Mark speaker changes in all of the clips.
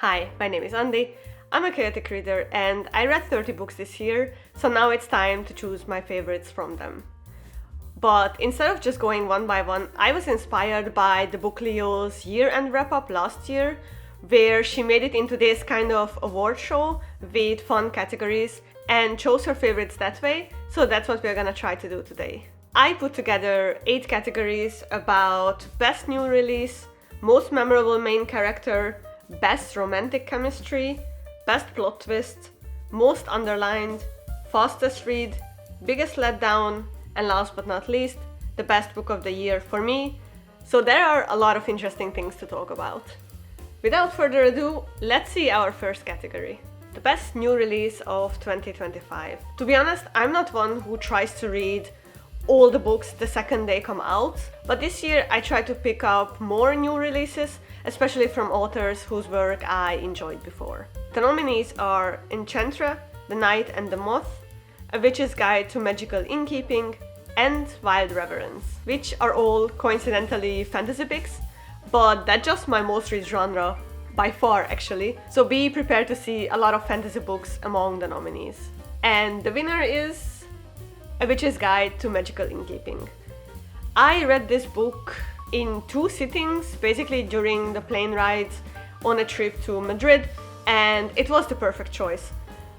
Speaker 1: Hi, my name is Andi. I'm a chaotic reader and I read 30 books this year, so now it's time to choose my favorites from them. But instead of just going one by one, I was inspired by the Book Leo's year-end wrap-up last year, where she made it into this kind of award show with fun categories and chose her favorites that way, so that's what we're gonna try to do today. I put together 8 categories about best new release, most memorable main character, best romantic chemistry, best plot twist, most underlined, fastest read, biggest letdown, and last but not least, the best book of the year for me. So there are a lot of interesting things to talk about. Without further ado, let's see our first category. The best new release of 2025. To be honest, I'm not one who tries to read all the books the second they come out, but this year I tried to pick up more new releases, especially from authors whose work I enjoyed before. The nominees are Enchantra, The Knight and the Moth, A Witch's Guide to Magical Innkeeping, and Wild Reverence, which are all coincidentally fantasy picks, but that's just my most read genre, by far actually, so be prepared to see a lot of fantasy books among the nominees. And the winner is A Witch's Guide to Magical Innkeeping. I read this book in 2 sittings, basically during the plane rides on a trip to Madrid, and it was the perfect choice.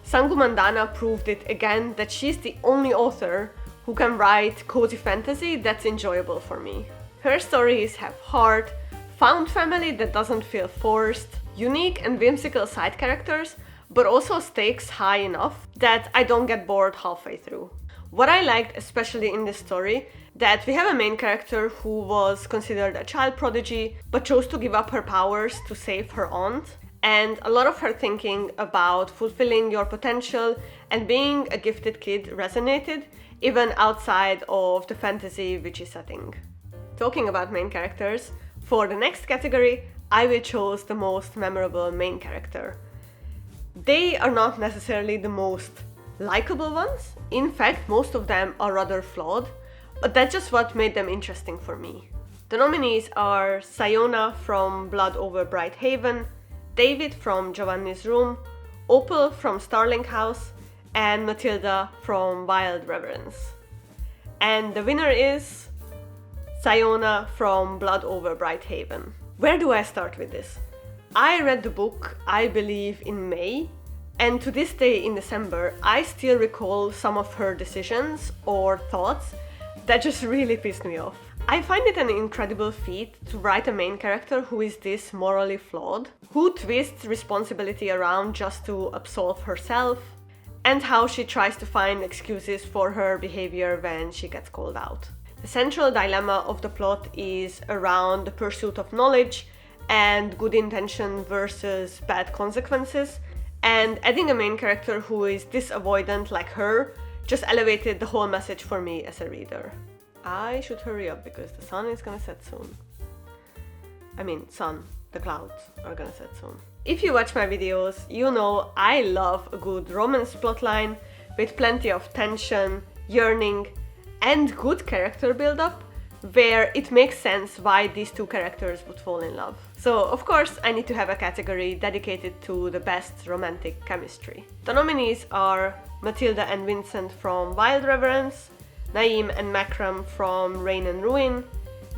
Speaker 1: Sangu Mandana proved it again that she's the only author who can write cozy fantasy that's enjoyable for me. Her stories have heart, found family that doesn't feel forced, unique and whimsical side characters, but also stakes high enough that I don't get bored halfway through. What I liked especially in this story, that we have a main character who was considered a child prodigy, but chose to give up her powers to save her aunt, and a lot of her thinking about fulfilling your potential and being a gifted kid resonated, even outside of the fantasy witchy setting. Talking about main characters, for the next category, I will choose the most memorable main character. They are not necessarily the most likable ones. In fact, most of them are rather flawed, but that's just what made them interesting for me. The nominees are Sayona from Blood Over Bright Haven, David from Giovanni's Room, Opal from Starling House, and Matilda from Wild Reverence. And the winner is Sayona from Blood Over Bright Haven. Where do I start with this? I read the book, I believe, in May, and to this day in December, I still recall some of her decisions or thoughts that just really pissed me off. I find it an incredible feat to write a main character who is this morally flawed, who twists responsibility around just to absolve herself, and how she tries to find excuses for her behavior when she gets called out. The central dilemma of the plot is around the pursuit of knowledge and good intention versus bad consequences, and adding a main character who is this avoidant like her just elevated the whole message for me as a reader. I should hurry up because the sun is gonna set soon. The clouds are gonna set soon. If you watch my videos, you know I love a good romance plotline with plenty of tension, yearning, and good character build-up, where it makes sense why these 2 characters would fall in love. So, of course, I need to have a category dedicated to the best romantic chemistry. The nominees are Matilda and Vincent from Wild Reverence, Naeem and Makram from Rain and Ruin,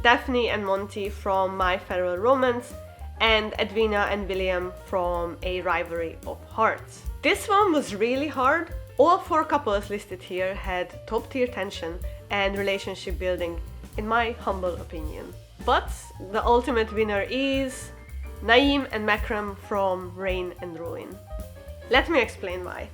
Speaker 1: Daphne and Monty from My Feral Romance, and Edwina and William from A Rivalry of Hearts. This one was really hard. All 4 couples listed here had top-tier tension and relationship building, in my humble opinion. But the ultimate winner is Naeem and Makram from Rain and Ruin. Let me explain why.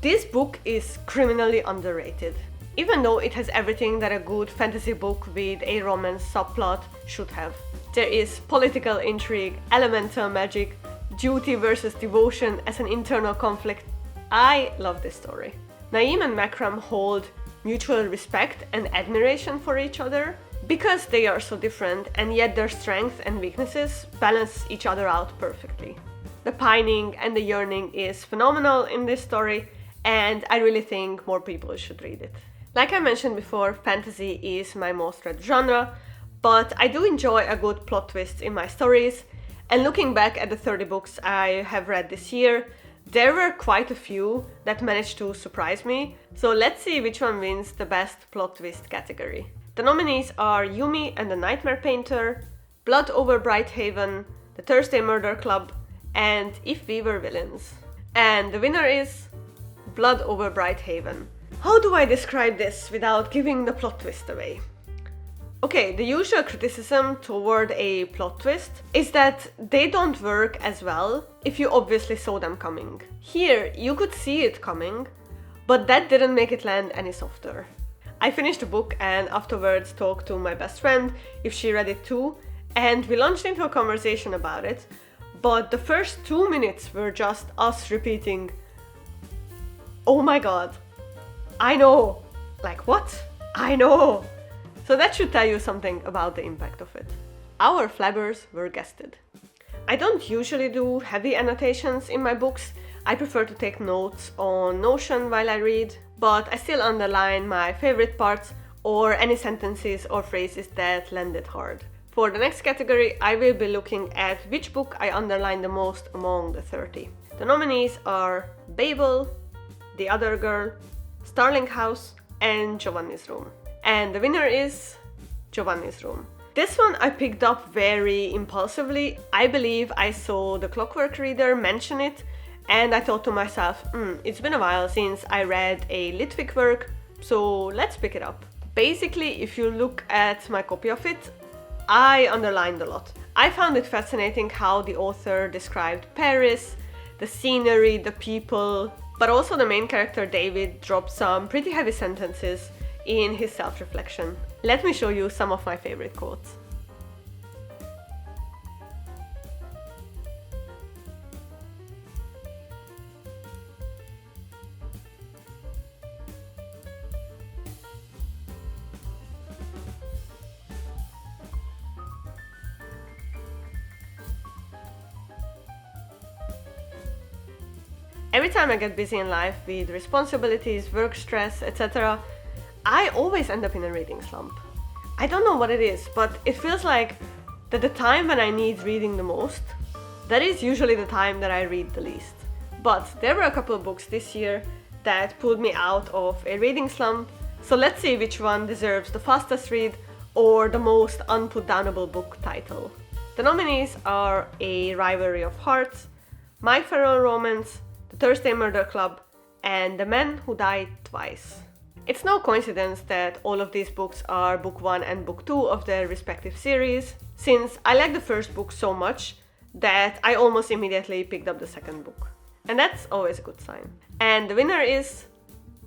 Speaker 1: This book is criminally underrated, even though it has everything that a good fantasy book with a romance subplot should have. There is political intrigue, elemental magic, duty versus devotion as an internal conflict. I love this story. Naeem and Makram hold mutual respect and admiration for each other because they are so different, and yet their strengths and weaknesses balance each other out perfectly. The pining and the yearning is phenomenal in this story, and I really think more people should read it. Like I mentioned before, fantasy is my most read genre, but I do enjoy a good plot twist in my stories, And looking back at the 30 books I have read this year, there were quite a few that managed to surprise me, so let's see which one wins the best plot twist category. The nominees are Yumi and the Nightmare Painter, Blood over Bright Haven, The Thursday Murder Club, and If We Were Villains. And the winner is Blood over Bright Haven. How do I describe this without giving the plot twist away? Okay, the usual criticism toward a plot twist is that they don't work as well if you obviously saw them coming. Here, you could see it coming, but that didn't make it land any softer. I finished the book and afterwards talked to my best friend if she read it too, and we launched into a conversation about it, but the first 2 minutes were just us repeating, "Oh my god, I know!" Like, what? I know! So that should tell you something about the impact of it. Our flabbers were guested. I don't usually do heavy annotations in my books. I prefer to take notes on Notion while I read, but I still underline my favorite parts or any sentences or phrases that landed hard. For the next category, I will be looking at which book I underlined the most among the 30. The nominees are Babel, The Other Girl, Starling House, and Giovanni's Room. And the winner is Giovanni's Room. This one I picked up very impulsively. I believe I saw the Clockwork Reader mention it, and I thought to myself, it's been a while since I read a Litvic work, so let's pick it up. Basically, if you look at my copy of it, I underlined a lot. I found it fascinating how the author described Paris, the scenery, the people, but also the main character David dropped some pretty heavy sentences in his self-reflection. Let me show you some of my favorite quotes. Every time I get busy in life with responsibilities, work stress, etc., I always end up in a reading slump. I don't know what it is, but it feels like that the time when I need reading the most, that is usually the time that I read the least. But there were a couple of books this year that pulled me out of a reading slump, so let's see which one deserves the fastest read or the most unputdownable book title. The nominees are A Rivalry of Hearts, My Feral Romance, The Thursday Murder Club, and The Man Who Died Twice. It's no coincidence that all of these books are book 1 and book 2 of their respective series, since I like the first book so much that I almost immediately picked up the second book. And that's always a good sign. And the winner is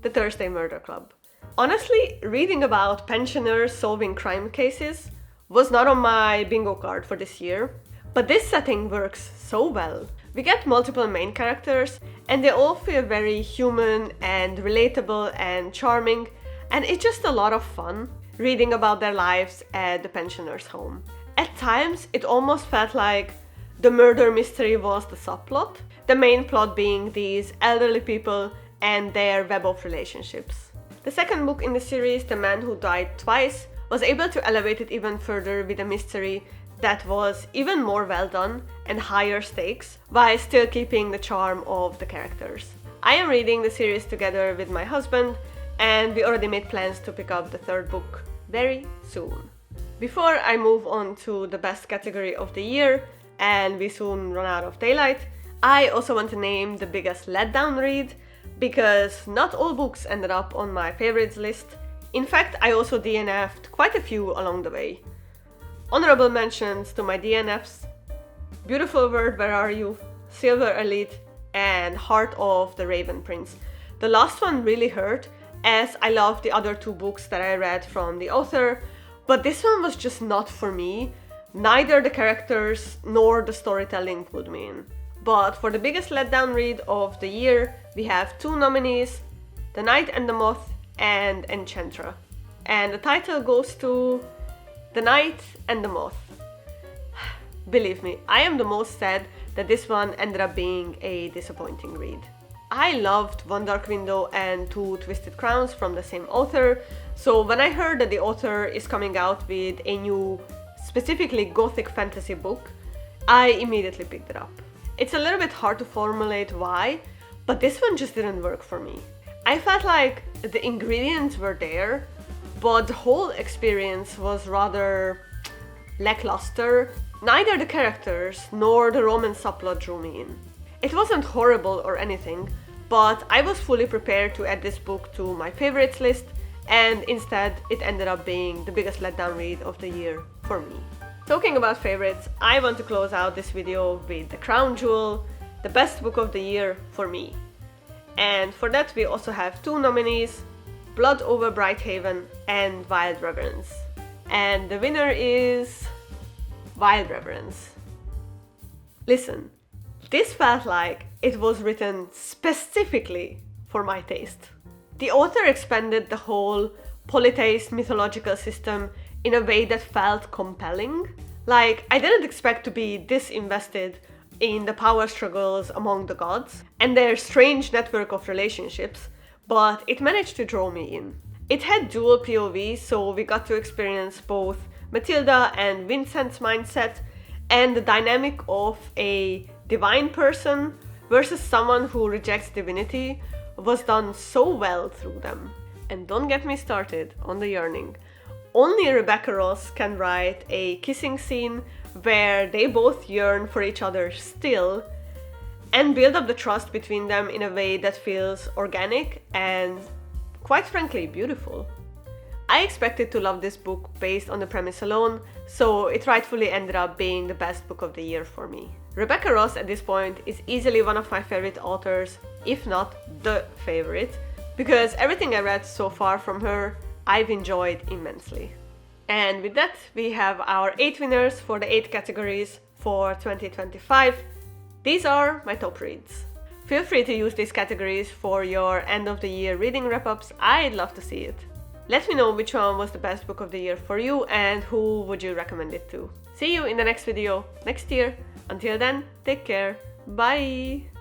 Speaker 1: The Thursday Murder Club. Honestly, reading about pensioners solving crime cases was not on my bingo card for this year, but this setting works so well. We get multiple main characters, and they all feel very human and relatable and charming, and it's just a lot of fun reading about their lives at the pensioner's home. At times, it almost felt like the murder mystery was the subplot, the main plot being these elderly people and their web of relationships. The second book in the series, The Man Who Died Twice, was able to elevate it even further with a mystery that was even more well done and higher stakes, while still keeping the charm of the characters. I am reading the series together with my husband, and we already made plans to pick up the third book very soon. Before I move on to the best category of the year, and we soon run out of daylight, I also want to name the biggest letdown read, because not all books ended up on my favorites list. In fact, I also DNF'd quite a few along the way. Honorable mentions to my DNFs: Beautiful World, Where Are You?, Silver Elite, and Heart of the Raven Prince. The last one really hurt, as I love the other two books that I read from the author, but this one was just not for me. Neither the characters nor the storytelling pulled me in. But for the biggest letdown read of the year, we have two nominees: The Knight and the Moth and Enchantra. And the title goes to The Knight and the Moth. Believe me, I am the most sad that this one ended up being a disappointing read. I loved One Dark Window and Two Twisted Crowns from the same author, so when I heard that the author is coming out with a new, specifically gothic fantasy book, I immediately picked it up. It's a little bit hard to formulate why, but this one just didn't work for me. I felt like the ingredients were there, but the whole experience was rather lackluster. Neither the characters nor the romance subplot drew me in. It wasn't horrible or anything, but I was fully prepared to add this book to my favorites list, and instead it ended up being the biggest letdown read of the year for me. Talking about favorites, I want to close out this video with the crown jewel, the best book of the year for me. And for that we also have two nominees, Blood over Brighthaven and Wild Reverence. And the winner is Wild Reverence. Listen, this felt like it was written specifically for my taste. The author expanded the whole polytheist mythological system in a way that felt compelling. Like, I didn't expect to be this invested in the power struggles among the gods and their strange network of relationships, but it managed to draw me in. It had dual POV, so we got to experience both Matilda and Vincent's mindset, and the dynamic of a divine person versus someone who rejects divinity was done so well through them. And don't get me started on the yearning. Only Rebecca Ross can write a kissing scene where they both yearn for each other still and build up the trust between them in a way that feels organic and, quite frankly, beautiful. I expected to love this book based on the premise alone, so it rightfully ended up being the best book of the year for me. Rebecca Ross at this point is easily one of my favorite authors, if not the favorite, because everything I read so far from her I've enjoyed immensely. And with that, we have our 8 winners for the 8 categories for 2025. These are my top reads. Feel free to use these categories for your end of the year reading wrap-ups, I'd love to see it. Let me know which one was the best book of the year for you and who would you recommend it to. See you in the next video next year. Until then, take care. Bye!